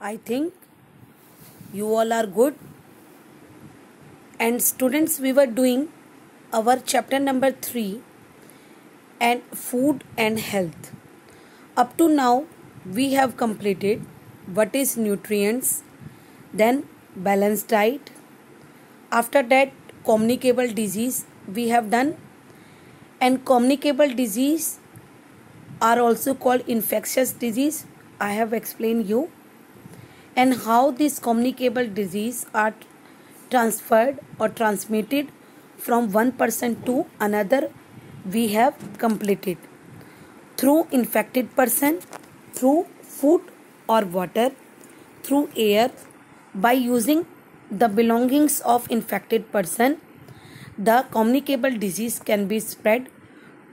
I think you all are good. And students, we were doing our chapter number 3 and food and health. Up to now, we have completed what is nutrients, then balanced diet. After that, communicable disease we have done, and communicable disease are also called infectious disease. I have explained you, and how these communicable disease are transferred or transmitted from one person to another we have completed through infected person, through food or water, through air. By using the belongings of infected person, the communicable disease can be spread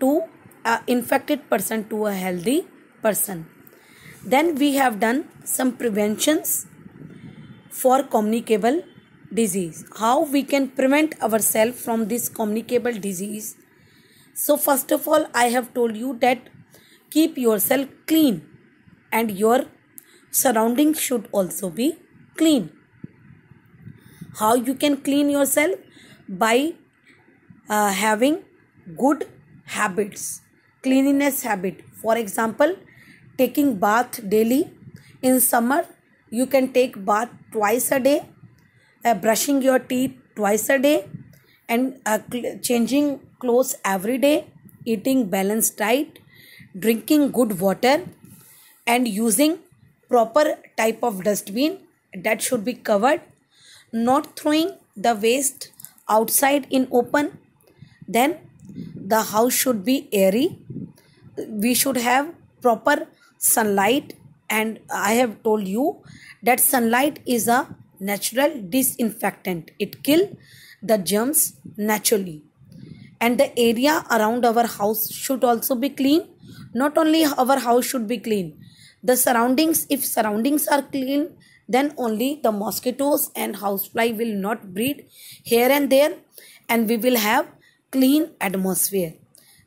to a infected person to a healthy person. Then we have done some preventions for communicable disease. How we can prevent ourselves from this communicable disease. So first of all, I have told you that keep yourself clean and your surroundings should also be clean. How you can clean yourself? By having good habits, cleanliness habit. For example, taking bath daily. In summer, you can take bath twice a day, brushing your teeth twice a day, and changing clothes every day, eating balanced diet, drinking good water, and using proper type of dustbin that should be covered, not throwing the waste outside in open. Then the house should be airy. We should have proper sunlight, and I have told you that sunlight is a natural disinfectant. It kills the germs naturally. And the area around our house should also be clean. Not only our house should be clean, the surroundings, if surroundings are clean, then only the mosquitoes and housefly will not breed here and there, and we will have clean atmosphere.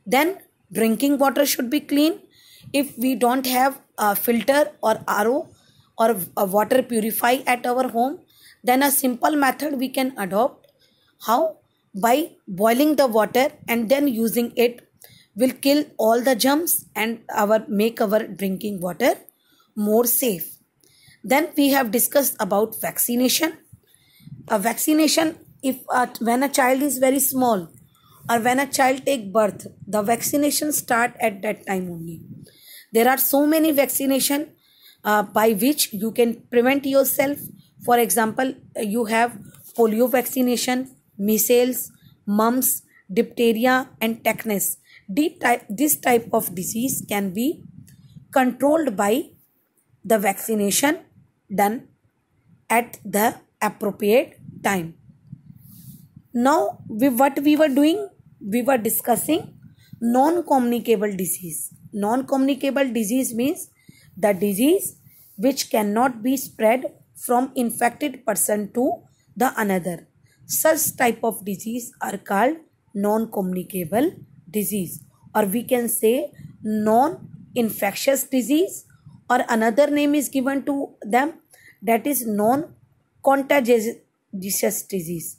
Then drinking water should be clean. If we don't have a filter or RO or a water purify at our home, then a simple method we can adopt. How? By boiling the water and then using it will kill all the germs and make our drinking water more safe. Then we have discussed about vaccination. A vaccination, when a child is very small or when a child take birth, the vaccination start at that time only. There are so many vaccination by which you can prevent yourself. For example, you have polio vaccination, measles, mumps, diphtheria, and tetanus. This type of disease can be controlled by the vaccination done at the appropriate time. Now, what we were doing? We were discussing non-communicable disease. Non-communicable disease means the disease which cannot be spread from infected person to the another. Such type of disease are called non-communicable disease, or we can say non-infectious disease, or another name is given to them, that is non-contagious disease.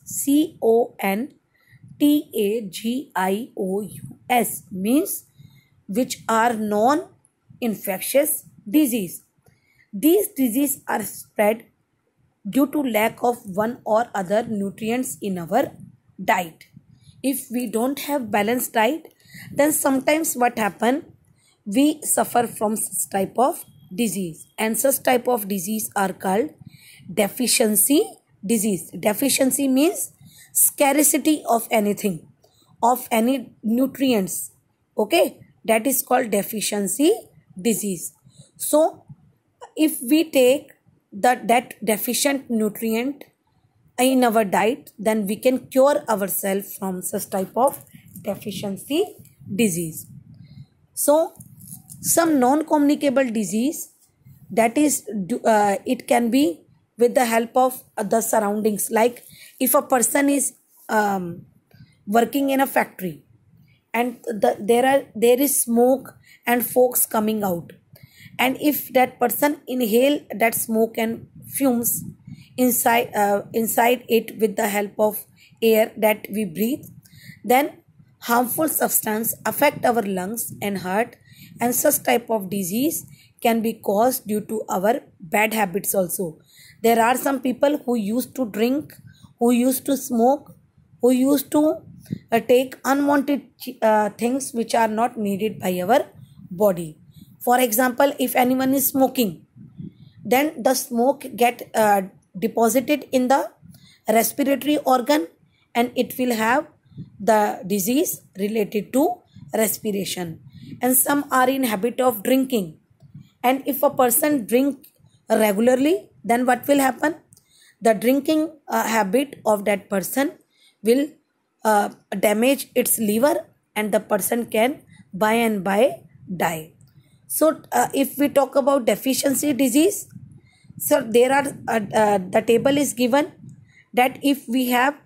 CONTAGIOUS means which are non-infectious disease. These diseases are spread due to lack of one or other nutrients in our diet. If we don't have balanced diet, then sometimes what happen, we suffer from such type of disease, and such type of disease are called deficiency disease. Deficiency means scarcity of anything, of any nutrients. Okay, that is called deficiency disease. So if we take that deficient nutrient in our diet, then we can cure ourselves from such type of deficiency disease. So some non-communicable disease, that is it can be with the help of the surroundings. Like if a person is working in a factory and there is smoke and fogs coming out, And if that person inhale that smoke and fumes inside it with the help of air that we breathe, then harmful substance affect our lungs and heart, and such type of disease can be caused due to our bad habits also. There are some people who used to drink, who used to smoke, who used to take unwanted things which are not needed by our body. For example, if anyone is smoking, then the smoke get deposited in the respiratory organ, and it will have the disease related to respiration. And some are in habit of drinking, and if a person drink regularly, then what will happen? The drinking habit of that person will damage its liver, and the person can by and by die. So if we talk about deficiency disease, so there are the table is given that if we have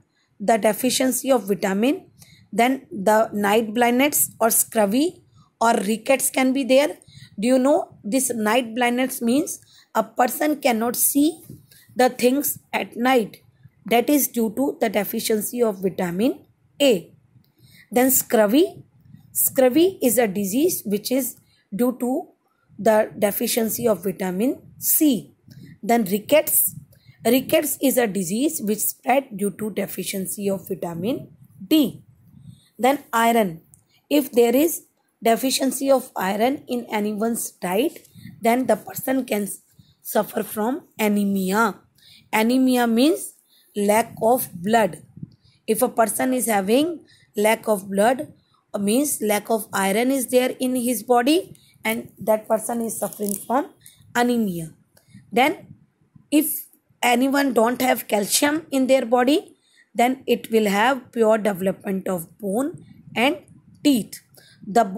the deficiency of vitamin, then the night blindness or scurvy or rickets can be there. Do you know this night blindness means a person cannot see the things at night? That is due to the deficiency of vitamin A. Then scurvy. Scurvy is a disease which is due to the deficiency of vitamin C. Then rickets. Rickets is a disease which spread due to deficiency of vitamin D. Then iron. If there is deficiency of iron in anyone's diet, then the person can suffer from anemia. Anemia means lack of blood. If a person is having lack of blood, means lack of iron is there in his body, and that person is suffering from anemia. Then if anyone don't have calcium in their body, then it will have poor development of bone and teeth.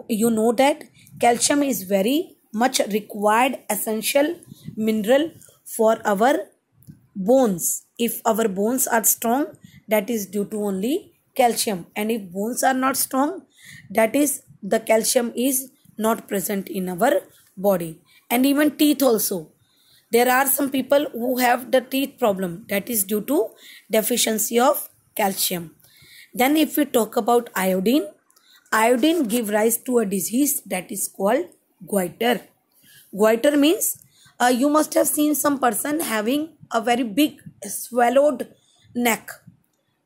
You know that calcium is very much required essential mineral for our bones. If our bones are strong, that is due to only calcium, and if bones are not strong, that is the calcium is not present in our body. And even teeth also, there are some people who have the teeth problem, that is due to deficiency of calcium. Then if we talk about iodine, iodine give rise to a disease that is called goiter. Goiter means you must have seen some person having a very big swallowed neck.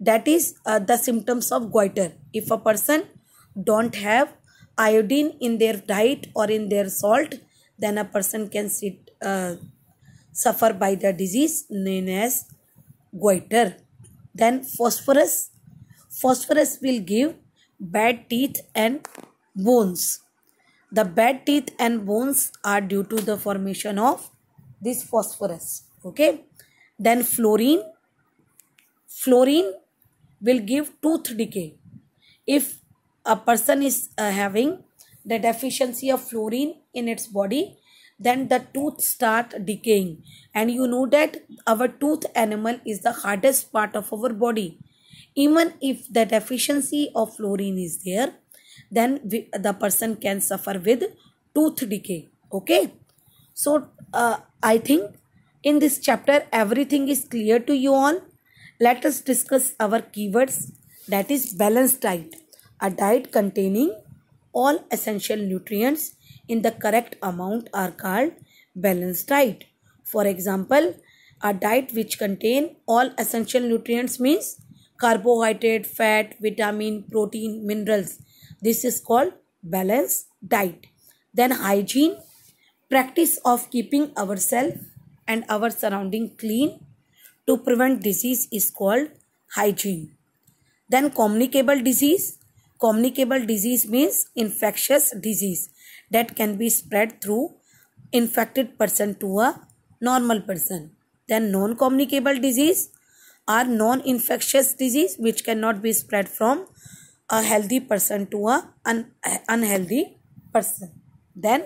That is the symptoms of goiter. If a person don't have iodine in their diet or in their salt, then a person can suffer by the disease known as goiter. Then phosphorus. Phosphorus will give bad teeth and bones. The bad teeth and bones are due to the formation of this phosphorus. Okay. Then fluorine. Fluorine will give tooth decay. If a person is having the deficiency of fluorine in its body, then the tooth start decaying. And you know that our tooth enamel is the hardest part of our body. Even if the deficiency of fluorine is there, then the person can suffer with tooth decay. Okay. So I think in this chapter everything is clear to you all. Let us discuss our keywords, that is balanced diet. A diet containing all essential nutrients in the correct amount are called balanced diet. For example, a diet which contain all essential nutrients means carbohydrate, fat, vitamin, protein, minerals. This is called balanced diet. Then hygiene, practice of keeping ourselves and our surrounding clean to prevent disease is called hygiene. Then communicable disease. Communicable disease means infectious disease that can be spread through infected person to a normal person. Then non-communicable disease are non-infectious disease which cannot be spread from a healthy person to a unhealthy person. Then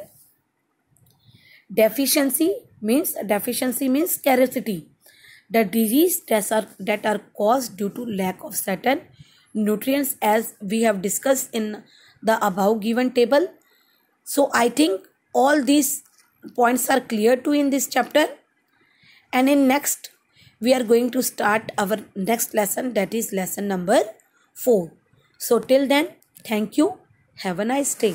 deficiency means scarcity. The disease that are caused due to lack of certain nutrients, as we have discussed in the above given table. So I think all these points are clear to in this chapter. And in next we are going to start our next lesson, that is lesson number 4. So till then, thank you. Have a nice day.